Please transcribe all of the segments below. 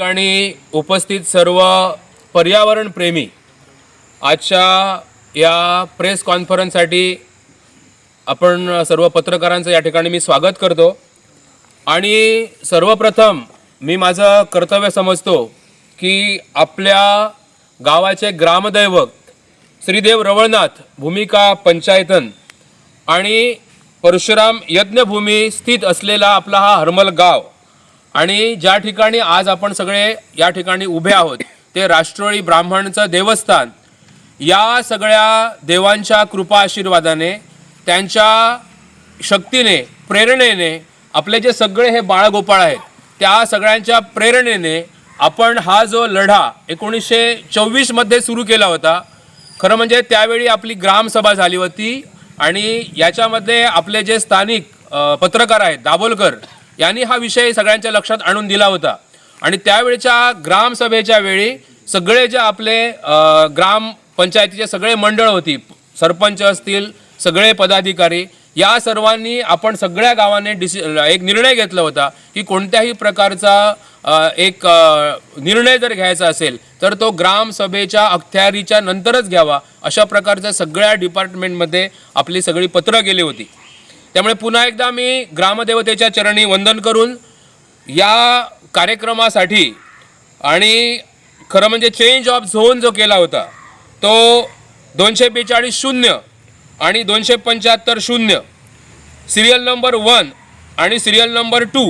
ठिकाणी उपस्थित सर्व पर्यावरण प्रेमी आजच्या या प्रेस कॉन्फरन्ससाठी आपण सर्व पत्रकारांचं या ठिकाणी मी स्वागत करतो। आणि सर्वप्रथम मी माझं कर्तव्य समजतो की आपल्या गावाचे ग्रामदैवत श्रीदेव रवळनाथ भूमिका पंचायतन आणि परशुराम यज्ञभूमी स्थित असलेला आपला हा हरमल गाव आणि ज्या ठिकाणी आज आपण सगळे या ठिकाणी उभे आहोत ते राष्ट्रोळी ब्राह्मणचं देवस्थान, या सगळ्या देवांच्या कृपा आशीर्वादाने त्यांच्या शक्तीने प्रेरणेने आपले जे सगळे हे बाळगोपाळ आहेत त्या सगळ्यांच्या प्रेरणेने आपण हा जो लढा 1924 मध्ये सुरू केला होता। खरं म्हणजे त्यावेळी आपली ग्रामसभा झाली होती आणि याच्यामध्ये आपले जे स्थानिक पत्रकार आहेत दाभोलकर यांनी हा विषय सगळ्यांच्या लक्षात आणून दिला होता। आणि त्यावेळच्या ग्रामसभेच्या वेळी सगळे जे आपले ग्राम पंचायतीचे सगळे मंडळ होती, सरपंच असतील, सगळे पदाधिकारी, या सर्वांनी आपण सगळ्या गावाने एक निर्णय घेतला होता की कोणत्याही प्रकारचा एक निर्णय जर घ्यायचा असेल तर तो ग्रामसभेच्या अखत्यारीच्या नंतरच घ्यावा, अशा प्रकारच्या सगळ्या डिपार्टमेंटमध्ये आपली सगळी पत्र गेली होती। त्यामुळे पुन्हा एकदा मी ग्रामदेवतेच्या चरणी वंदन करून या कार्यक्रमासाठी आणि खरं म्हणजे चेंज ऑफ झोन जो केला होता तो 242-0 आणि 275-0 सिरियल नंबर 1 आणि सिरियल नंबर 2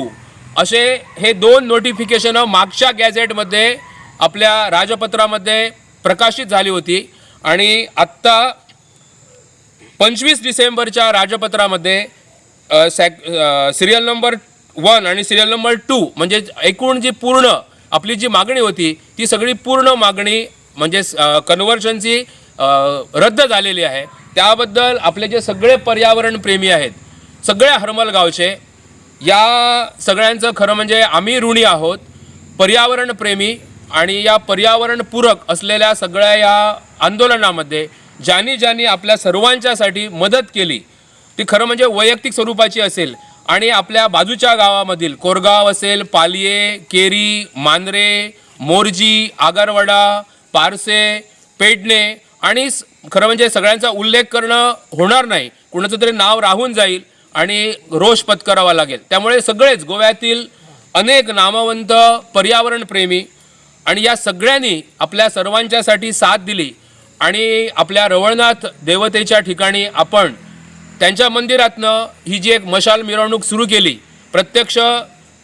असे हे दोन नोटिफिकेशन मागच्या गॅझेटमध्ये आपल्या राजपत्रामध्ये प्रकाशित झाली होती। आणि आत्ता 25 डिसेंबरच्या राजपत्रामध्ये सिरियल नंबर 1 आणि सिरियल नंबर 2 म्हणजे एकूण जी पूर्ण आपली जी मागणी होती ती सगळी पूर्ण मागणी म्हणजे कन्व्हर्जनची रद्द झालेली आहे। त्याबद्दल आपले जे सगळे पर्यावरण प्रेमी आहेत सगळ्या हरमल गावचे, या सगळ्यांचं खरं म्हणजे आम्ही ऋणी आहोत। पर्यावरण प्रेमी आणि या पर्यावरणपूरक असलेल्या सगळ्या या आंदोलनामध्ये ज्यांनी आपल्या सर्वांच्यासाठी मदत केली ती खरं म्हणजे वैयक्तिक स्वरूपाची असेल आणि आपल्या बाजूच्या गावामधील कोरगाव असेल, पालिये, केरी, मांद्रे, मोरजी, आगरवाडा, पारसे, पेडणे आणि खरं म्हणजे सगळ्यांचा उल्लेख करणं होणार नाही, कुणाचं तरी नाव राहून जाईल आणि रोष पत्करावा लागेल। त्यामुळे सगळेच गोव्यातील अनेक नामवंत पर्यावरण प्रेमी आणि या सगळ्यांनी आपल्या सर्वांच्यासाठी साथ दिली आणि आपल्या रवळनाथ देवतेच्या ठिकाणी आपण त्यांच्या मंदिरातनं ही जी एक मशाल मिरवणूक सुरू केली, प्रत्यक्ष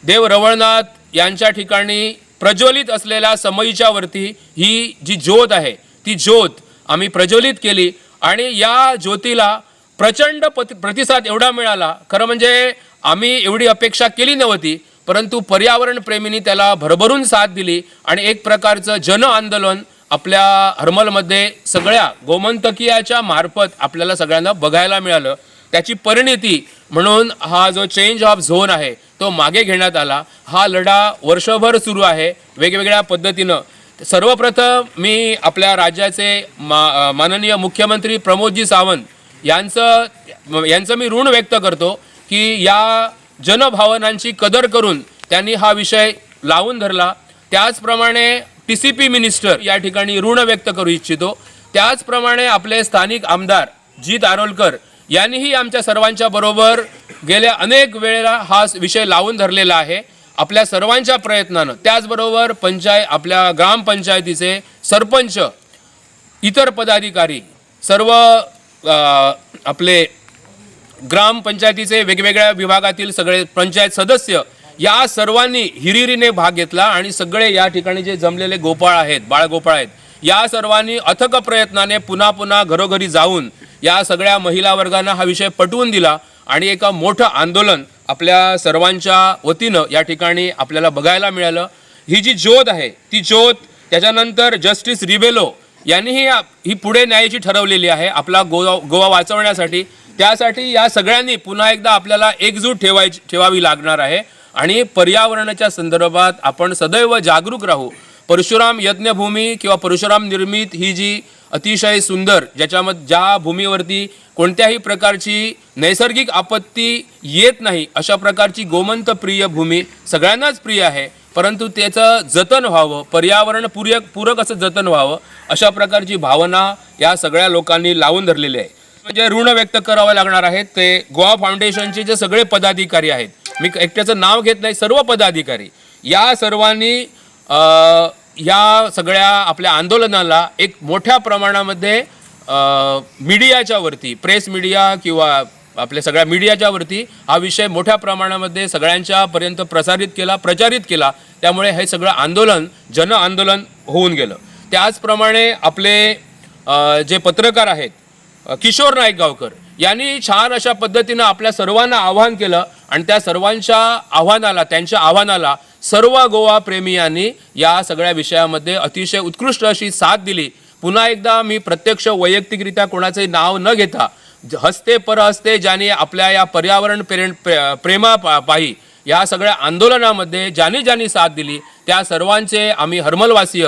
देव रवळनाथ यांच्या ठिकाणी प्रज्वलित असलेल्या समईच्या वरती ही जी ज्योत आहे ती ज्योत आम्ही प्रज्वलित केली आणि या ज्योतीला प्रचंड प्रतिसाद एवढा मिळाला, खरं म्हणजे आम्ही एवढी अपेक्षा केली नव्हती, परंतु पर्यावरण प्रेमींनी त्याला भरभरून साथ दिली आणि एक प्रकारचं जन आंदोलन आपल्या हरमलमध्ये सगळ्या गोमंतकीयाच्या मार्फत आपल्याला सगळ्यांना बघायला मिळालं। त्याची परिणिती म्हणून हा जो चेंज ऑफ झोन आहे तो मागे घेण्यात आला। हा लढा वर्षभर सुरू आहे वेगवेगळ्या पद्धतीनं। सर्वप्रथम मी आपल्या राज्याचे माननीय मुख्यमंत्री प्रमोदजी सावंत यांचं मी ऋण व्यक्त करतो की या जनभावनांची कदर करून त्यांनी हा विषय लावून धरला। त्याचप्रमाणे TCP मिनिस्टर या ठिकाणी ऋण व्यक्त करू इच्छितो। त्याचप्रमाणे आपले स्थानिक आमदार जीत आरोलकर यांनीही आमच्या सर्वांच्या बरोबर गेल्या अनेक वेळेला हा विषय लावून धरलेला आहे आपल्या सर्वांच्या प्रयत्नानं। त्याचबरोबर आपल्या ग्रामपंचायतीचे सरपंच, इतर पदाधिकारी, सर्व आपले ग्रामपंचायतीचे वेगवेगळ्या विभागातील सगळे पंचायत सदस्य या सर्वांनी हिरिरीने भाग घेतला आणि सगळे या ठिकाणी जे जमलेले गोपाळ आहेत, बाळगोपाळ आहेत, या सर्वांनी अथक प्रयत्नाने पुन्हा घरोघरी जाऊन या सगळ्या महिला वर्गांना हा विषय पटवून दिला आणि एक मोठं आंदोलन आपल्या सर्वांच्या वतीनं या ठिकाणी आपल्याला बघायला मिळालं। ही जी ज्योत आहे ती ज्योत त्याच्यानंतर जस्टिस रिबेलो यांनीही ही पुढे न्यायाची ठरवलेली आहे आपला गोवा वाचवण्यासाठी। त्यासाठी या सगळ्यांनी पुन्हा एकदा आपल्याला एकजूट ठेवावी लागणार आहे आणि पर्यावरणाच्या संदर्भात आपण सदैव जागरूक राहू। परशुराम यज्ञभूमी किंवा परशुराम निर्मित ही जी अतिशय सुंदर ज्या भूमीवरती कोणत्याही प्रकारची नैसर्गिक आपत्ती येत नाही अशा प्रकारची गोमंत प्रिय भूमी सगळ्यांनाच प्रिय आहे। परंतु त्याचं जतन व्हावं, पर्यावरण पूरक असं जतन व्हावं, अशा प्रकारची भावना या सगळ्या लोकांनी लावून धरलेली आहे. म्हणजे ऋण व्यक्त करावं लागणार आहेत ते गोवा फाउंडेशनचे जे सगळे पदाधिकारी आहेत, मी एकट्याचं नाव घेत नाही, सर्व पदाधिकारी या सर्वांनी या सगळ्या आपल्या आंदोलनाला एक मोठ्या प्रमाणामध्ये मीडियाच्या वरती, प्रेस मीडिया किंवा आपल्या सगळ्या मीडियाच्या वरती हा विषय मोठ्या प्रमाणामध्ये सगळ्यांच्या पर्यंत प्रचारित केला. त्यामुळे हे सगळं आंदोलन जन आंदोलन होऊन गेलं. त्याचप्रमाणे आपले जे पत्रकार आहेत किशोर नाईक गावकर यांनी छान अशा पद्धतीनं आपल्या सर्वांना आवाहन केलं आणि त्या त्यांच्या आव्हानाला सर्व गोवा प्रेमियांनी या सगळ्या विषयामध्ये अतिशय उत्कृष्ट अशी साथ दिली. पुन्हा एकदा मी प्रत्यक्ष वैयक्तिकरित्या कोणाचंही नाव न घेता हस्ते परहस्ते ज्यांनी आपल्या या पर्यावरण प्रेमापायी या सगळ्या आंदोलनामध्ये ज्यांनी साथ दिली त्या सर्वांचे आम्ही हरमलवासीय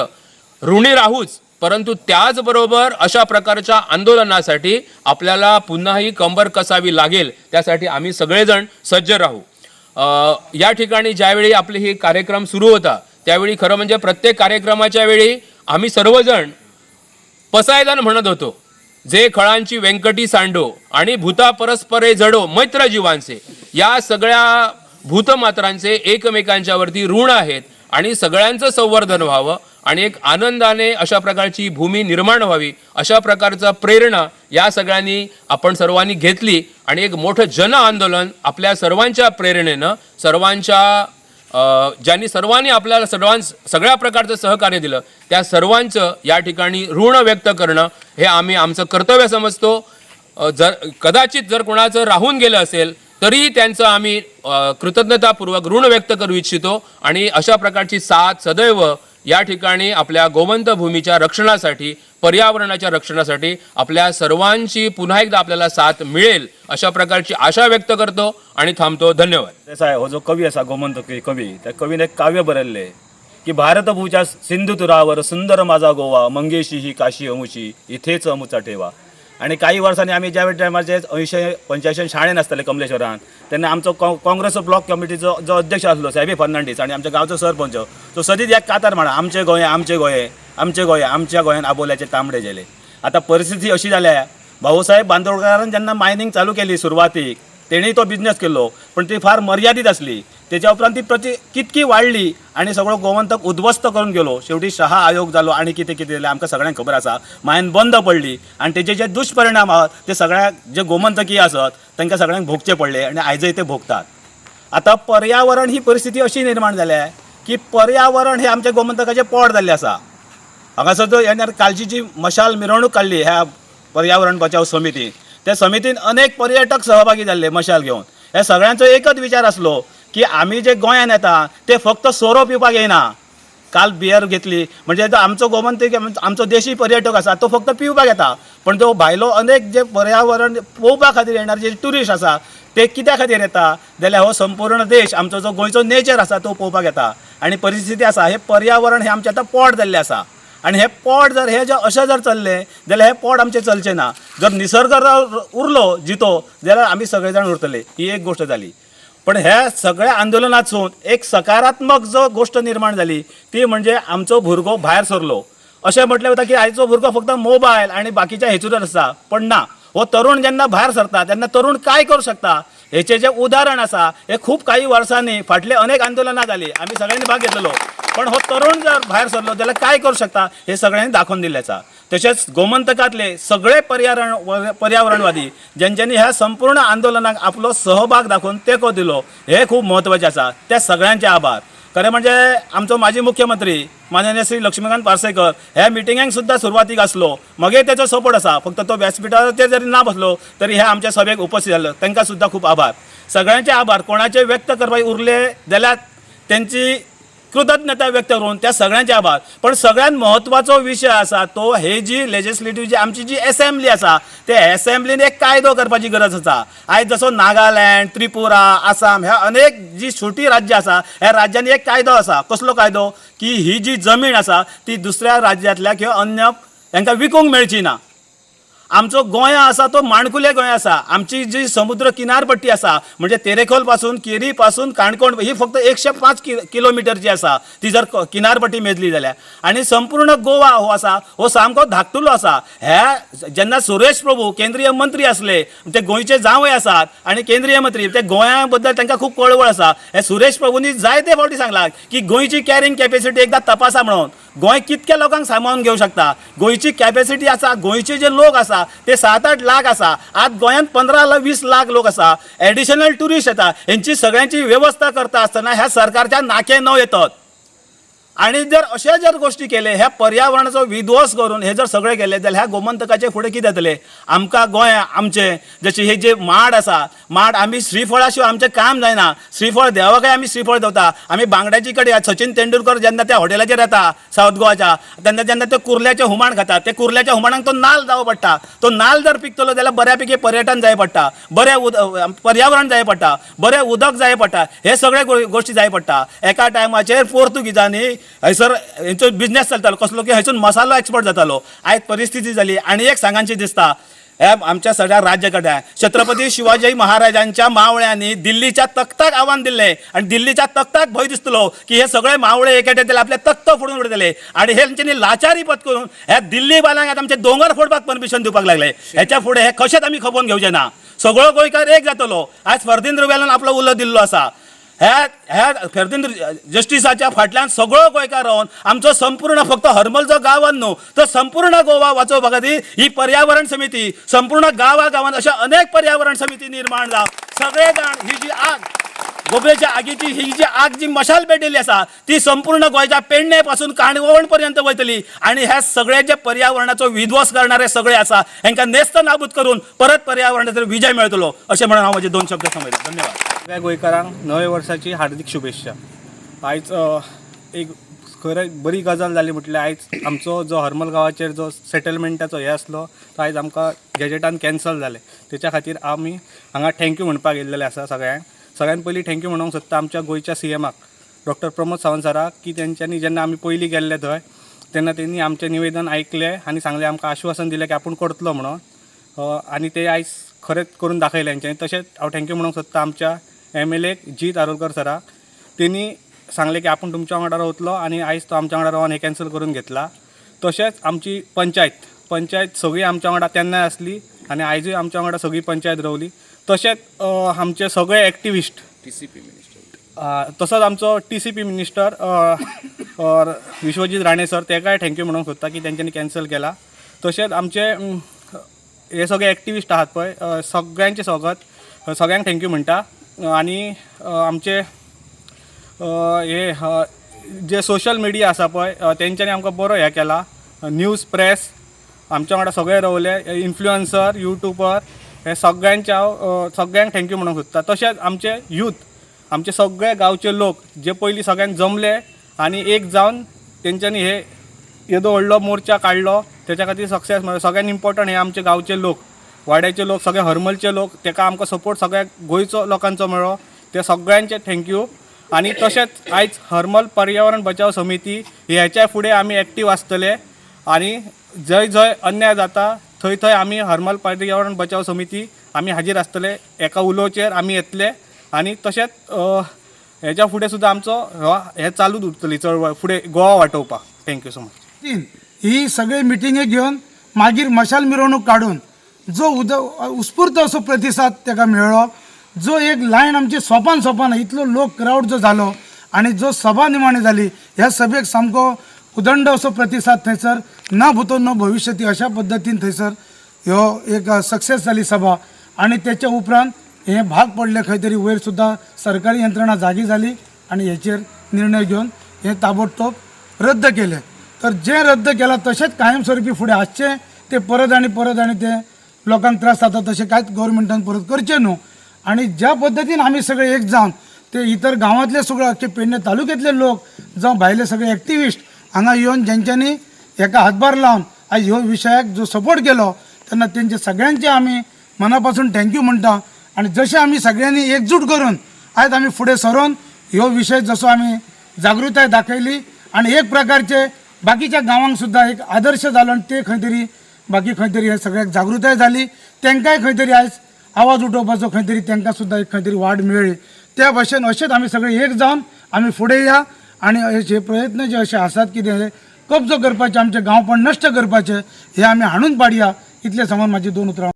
ऋणी राहूच. परंतु त्याचबरोबर अशा प्रकारच्या आंदोलनासाठी आपल्याला पुन्हाही कंबर कसावी लागेल, त्यासाठी आम्ही सगळेजण सज्ज राहू. या ठिकाणी ज्यावेळी आपले हे कार्यक्रम सुरू होता त्यावेळी खरं म्हणजे प्रत्येक कार्यक्रमाच्या वेळी आम्ही सर्वजण पसायदान म्हणत होतो. जे खळांची व्यंकटी सांडो आणि भूता परस्परे जडो मैत्र जीवांचे, या सगळ्या भूतमात्रांचे एकमेकांच्या वरती ऋण आहेत आणि सगळ्यांचं संवर्धन व्हावं आणि एक आनंदाने अशा प्रकारची भूमी निर्माण व्हावी, अशा प्रकारचा प्रेरणा या सगळ्यांनी आपण सर्वांनी घेतली आणि एक मोठं जन आंदोलन आपल्या सर्वांच्या प्रेरणेनं ज्यांनी सर्वांनी आपल्याला सगळ्या प्रकारचं सहकार्य दिलं त्या सर्वांचं या ठिकाणी ऋण व्यक्त करणं हे आम्ही आमचं कर्तव्य समजतो. कदाचित जर कोणाचं राहून गेलं असेल तरीही त्यांचं आम्ही कृतज्ञतापूर्वक ऋण व्यक्त करू इच्छितो आणि अशा प्रकारची साथ सदैव या ठिकाणी आपल्या गोमंत भूमीच्या रक्षणासाठी, पर्यावरणाच्या रक्षणासाठी आपल्या सर्वांची पुन्हा एकदा आपल्याला साथ मिळेल अशा प्रकारची आशा व्यक्त करतो आणि थांबतो. धन्यवाद. देसाय हो जो कवी असा गोमंत कवी, त्या कवीने एक काव्य बरयल्ले की भारतभूच्या सिंधुतुरावर सुंदर माझा गोवा, मंगेशी ही काशी अमुची इथेच अमुचा ठेवा. आणि काही वर्सांनी आम्ही ज्या टायमाचे 80-85 शाळेन आसतले कमलेश्वरान, तेन्ना आमचो काँग्रेस ब्लॉक कमिटीचो जो अध्यक्ष आसलो साहेबी फर्नांडीस आणि आमच्या गांवचो सरपंच तो सदीच एक कातार म्हणा, आमचे गोंय आमचे गोंय आमचे गोंय, आमच्या गोंयान आबोल्याचे तांबडे गेले. आता परिस्थिती अशी जाल्या, भाऊसाहेब बांदोडकरान जेन्ना मायनिंग चालू केली सुरवातीक तेणेय तो बिझनेस केलो, पण ती फार मर्यादित असली. त्याच्या उपरांत ती कितकी वाडली आणि सगळो गोमंतक उद्ध्वस्त करून गेलो. शेवटी शहा आयोग जालो आणि कितें जालें आमकां सगळ्यांक खबर आसा. मायन बंद पडली आणि तेचे जे दुश्परिणाम आहात ते सगळ्या जे गोमंतकी आसत तांकां सगळ्यांक भोगचे पडले आणि आयजय ते भोगतात. आता पर्यावरण ही परिस्थिती अशी निर्माण जाल्या की पर्यावरण हे आमच्या गोमंतकाचें पोट जाल्लें आसा. हांगासर जो कालची जी मशाल मिरवणूक काडली ह्या पर्यावरण बचाव समिती, त्या समितीन अनेक पर्यटक सहभागी जाल्ले मशाल घेवन. हे सगळ्यांचो एकच विचार आसलो की आमी जे गोंयान येता ते फक्त सोरो पिवपाक येना. काल बियर घेतली म्हणजे आमचो गोमंतक आमचो देशी पर्यटक आसा तो फक्त पिवपाक येता, पण तो भायलो अनेक जे पर्यावरण पळोवपा खातीर येणारे जे ट्युरिस्ट आसा ते कित्या खातीर येता जाल्यार हो संपूर्ण देश आमचो जो गोंयचो नेचर आसा तो पळोवपाक येता. आणि परिस्थिती आसा हे पर्यावरण हे आमचें आतां पोट जाल्लें आसा आणि हे पोट जर अशें जर चल्लें जाल्यार हे पोट आमचें चलचें ना. जर निसर्ग उरलो जितो जाल्यार आमी सगळे जाण उरतले, ही एक गोष्ट जाली. पण ह्या सगळ्या आंदोलनातसून एक सकारात्मक जो गोष्ट निर्माण जाली ती म्हणजे आमचो भुरगो भायर सरलो. अशें म्हटलें वता की आयचो भुरगो फक्त मोबायल आनी बाकीच्या हेतूनच आसा, पण ना, हो तरुण जेन्ना भायर सरता तेन्ना तरुण काय करूं शकता हेचें जें उदाहरण आसा हे खूब काही वर्सांनी फाटले अनेक आंदोलनां जाली, आमी सगळ्यांनी भाग घेतलेलो, पण हो तरुण जर भायर सरलो जाल्यार काय करूं शकता हे सगळ्यांनी दाखोवन दिल्लें आसा. तशेंच गोमंतकातले सगळे पर्यावरणवादी ज्यांच्यांनी ह्या संपूर्ण आंदोलनाक आपलो सहभाग दाखोवन तेंको दिलो हे खूब म्हत्वाचें आसा. त्या सगळ्यांचे आभार. खरें म्हणजे आमचो माजी मुख्यमंत्री माननीय श्री लक्ष्मीकांत पार्सेकर ह्या मिटिंगांक सुद्दां सुरवातीक आसलो, मागीर तेचो सपोर्ट आसा. फक्त तो व्यासपीठाचेर जरी ना बसलो तरी हे आमच्या सभेक उपस्थित जाल्लो, तांकां सुद्दां खूब आभार. सगळ्यांचे आभार. कोणाचे व्यक्त करपाक उरले जाल्यार त्यांची कृतज्ञता व्यक्त करून त्या सगळ्यांचे आभार. पण सगळ्यात महत्वाचो विषय आसा तो हे जी लेजिस्लेटिव्ह जी आमची जी असेंब्ली आसा ते असेंब्लीन एक कायदो करपाची गरज आसा. आयज जसो नागालँड, त्रिपुरा, आसाम ह्या अनेक जी छोटी राज्य आसा ह्या राज्यांनी एक कायदो आसा. कसलो कायदो की ही जी जमीन आसा ती दुसऱ्या राज्यांतल्या किंवा अन्य तांकां विकूंक मेळची ना. आमचो गोंय आसा तो माणकुले गोंय आसा. आमची जी समुद्र किनारपट्टी आसा म्हणजे तेरेखोल पासून केरी पासून काणकोण ही फक्त 105 किलोमिटरची आसा ती जर किनारपट्टी मेजली जाल्यार. आनी संपूर्ण गोवा हो आसा हो सामको धाकटुलो आसा. हे जेन्ना सुरेश प्रभू केंद्रीय मंत्री आसले ते गोंयचे जावय आसात आनी केंद्रीय मंत्री ते गोंया बद्दल तांकां खूब कळवळ आसा. हे सुरेश प्रभूंनी जायते फावटी सांगला की गोंयची कॅरिंग कॅपेसिटी एकदा तपासा म्हणून. गोंय कितक्या लोकांक सांबाळून घेवंक शकता. गोंयची कॅपेसिटी आसा, गोंयचे जे लोक आसा ते 7-8 लाख आसा. आज गोंयांत 15-20 लाख लोक आसा. एडिशनल टुरिस्ट येता. हेंची सगळ्यांची व्यवस्था करता आसतना ह्या सरकारच्या नाके नव येतात. आणि जर अशा जर गोष्टी केले ह्या पर्यावरणाचो विध्वंस करून हे जर सगळे केले जाल्यार ह्या गोमंतकाचे फुडें कितें जातले. आमकां गोंय आमचे जशे हे जे माड आसा माड आमी श्रीफळा शिवाय आमचें काम जायना. श्रीफळ देवाकय आमी श्रीफळ देवता. आमी बांगड्याची कडी सचिन तेंडुलकर जेन्ना त्या हॉटेलाचेर येता सावथ गोवाच्या तेन्ना जेन्ना ते कुर्ल्याचें हुमण खाता ते कुर्ल्याच्या हुमणाक तो नाल्ल जावो पडटा. तो नाल्ल जर पिकतलो जाल्यार बऱ्यापैकी पर्यटन जाय पडटा, बरें पर्यावरण जाय पडटा, बरें उदक जाय पडटा. हे सगळे गोश्टी जाय पडटा. एका टायमाचेर पोर्तुगीजांनी हयसर हेंचो बिझनेस चलतालो कसलो की हयसून मसालो एक्सपोर्ट जातालो. आयज परिस्थिती जाली आनी एक सांगांची दिसता हे आमच्या सगळ्या राज्यकड्या छत्रपती शिवाजी महाराजांच्या मावळ्यांनी दिल्लीच्या तख्ताक आव्हान दिल्लें आनी दिल्लीच्या तख्ताक भंय दिसतलो की हे सगळे मावळे एक येतले आपले तख्त फोडून उडयतले आनी हेंच्यांनी लाचारी पत्करून ह्या दिल्ली बालांक आतां आमचे दोंगर फोडपाक परमिशन दिवपाक लागले. हेच्या फुडें हे कशेंच आमी खपोवन घेवचे ना. सगळो गोंयकार एक जातलो. आज फर्दिंद्र वेलान आपलो उलो दिल्लो आसा. ह्या फर्दिंद्र जस्टिसाच्या फाटल्यान सगळो गोंयकार रावन आमचो संपूर्ण फक्त हरमल जो गांवांत न्हू तर संपूर्ण गोवा वाचोवपा खातीर ही पर्यावरण समिती संपूर्ण गांवांत अशा अनेक पर्यावरण समिती निर्माण जाव. सगळे जाण ही जी आग गोबरेच्या आगीची ही जी आग जी मशाल पेटयल्ली आसा ती संपूर्ण गोंयच्या पेडणे पासून काणकोण पर्यंत वयतली आनी ह्या सगळ्याचे पर्यावरणाचो विध्वंस करणारे सगळे आसा हेंकां नेस्त नाबूद करून परत पर्यावरणाचेर विजय मेळटलो अशें म्हणून हांव म्हजे 2 शब्द समजले. धन्यवाद. सगळ्या गोंयकारांक नव्या वर्साची हार्दिक शुभेच्छा. आयज एक खरें बरी गजाल जाली म्हटल्यार आयज आमचो जो हरमल गांवाचेर जो सेटलमेंटाचो हे आसलो तो आयज आमकां गॅजेटान कॅन्सल जाले. तेच्या खातीर आमी हांगा थँक्यू म्हणपाक येयल्लेले आसा सगळ्यांक. सगळ्यान पयलीं थँक्यू म्हणूंक सोदता आमच्या गोंयच्या सीएमाक डॉक्टर प्रमोद सावंत सराक की तेंच्यांनी जेन्ना आमी पयलीं गेल्ले थंय तेन्ना तेणी आमचें निवेदन ऐकलें आनी सांगलें आमकां आश्वासन दिलें की आपूण करतलो म्हणून. आनी ते आयज खरेंच करून दाखयलें तेंच्यांनी. तशेंच हांव थँक्यू म्हणूंक सोदता आमच्या MLA जीत आरोलकर सराक. तेणी सांगलें की आपूण तुमच्या वांगडा रावतलो आनी आयज तो आमच्या वांगडा रावन हें कॅन्सल करून घेतला. तशेंच आमची पंचायत सगळी आमच्या वांगडा तेन्नाय आसली आनी आयजूय आमच्या वांगडा सगळी पंचायत रावली. तशेंच आमचे सगळे एक्टिविस्ट तसोच आमचो TCP minister Vishwajit Rane sir तेकाय थँक्यू म्हणूंक सोदता की तेंच्यांनी कॅन्सल केला. तशेंच आमचे हे सगळे एक्टिविस्ट आहात पळय सगळ्यांचे सगळ्यांक थँक्यू म्हणटा. आनी आमचे हे जे सोशल मिडिया आसा पळय तेंच्यांनी आमकां बरो हें केला. न्यूज प्रेस आमच्या वांगडा सगळे रावले. इन्फ्लुएन्सर यूट्यूबर हे सगळ्यांचे हांव सगळ्यांक थँक्यू म्हणूंक सोदता. तशेंच आमचे यूथ आमचे सगळे गांवचे लोक जे पयलीं सगळ्यांक जमले आनी एक जावन तेंच्यांनी हे येदो व्हडलो मोर्चा काडलो तेच्या खातीर सक्सेस मेळ्ळो. सगळ्यान इम्पॉर्टंट हे आमचे गांवचे लोक वाड्याचे लोक सगळे हरमलचे लोक तेका आमकां सपोर्ट सगळ्या गोंयचो लोकांचो मेळ्ळो. ते सगळ्यांचे थँक्यू. आनी तशेंच आयज हरमल पर्यावरण बचाव समिती हेच्या फुडें आमी एक्टीव आसतले आनी जंय जंय अन्याय जाता थंय थंय आमी हरमल पर्यावरण बचाव समिती आमी हाजीर आसतले. एका उलोवचेर आमी येतले आनी तशेंच हेच्या फुडें सुद्दां आमचो हे चालूच उरतली चळवळ फुडें गोवा वाटोवपाक. Thank you so much. ही सगळे मिटिंगे घेवन मागीर मशाल मिरवणूक काडून जो उत्स्फूर्त असो प्रतिसाद ताका मेळ्ळो. जो एक लायन आमची सोपान इतलो लोक क्रावड जो जालो आनी जो सभा निमाणी जाली ह्या सभेक सामको उदंड असो प्रतिसाद थंयसर न भूतो न भविष्यती अशा पद्दतीन थंयसर ह्यो एक सक्सेस जाली सभा. आनी तेच्या उपरांत हे भाग पडले खंय तरी वयर सुद्दां सरकारी यंत्रणा जागी जाली आनी हेचेर निर्णय घेवन हे ताबडतोब रद्द केले. तर जे रद्द केला तशेंच कायमस्वरुपी फुडें आसचें ते परत आनी ते लोकांक त्रास जाता तशें कांयच गव्हर्मेंटान परत करचें न्हू. आनी ज्या पद्दतीन आमी सगळे एक जावन ते इतर गांवांतले सगळे अख्खे पेडणे तालुक्यातले लोक जावं भायले सगळे एक्टिविस्ट हांगा येवन जेंच्यांनी हेका हातभार लावन आयज ह्यो विशयाक जो सपोर्ट केलो तेन्ना तेंचे सगळ्यांचे आमी मना पासून थँक्यू म्हणटा. आनी जशें आमी सगळ्यांनी एकजूट करून आयज आमी फुडें सरोन ह्यो विशय जसो आमी जागृताय दाखयली आनी एक प्रकारचे बाकीच्या गांवांक सुद्दां एक आदर्श जालो आनी ते खंय तरी बाकी खंय तरी हे सगळ्याक जागृताय जाली, तांकांय खंय तरी आयज आवाज उठोवपाचो खंय तरी तांकां सुद्दां एक खंय तरी वाड मेळ्ळी. त्या भाशेन अशेंच आमी सगळे एक जावन आमी फुडें या आनी हे प्रयत्न जे असे आसात की ते कब्जो करपाचे, आमचे गांवपण नश्ट करपाचे, हे आमी हाडून पाडया. इतले सांगून म्हाजी 2 उतरां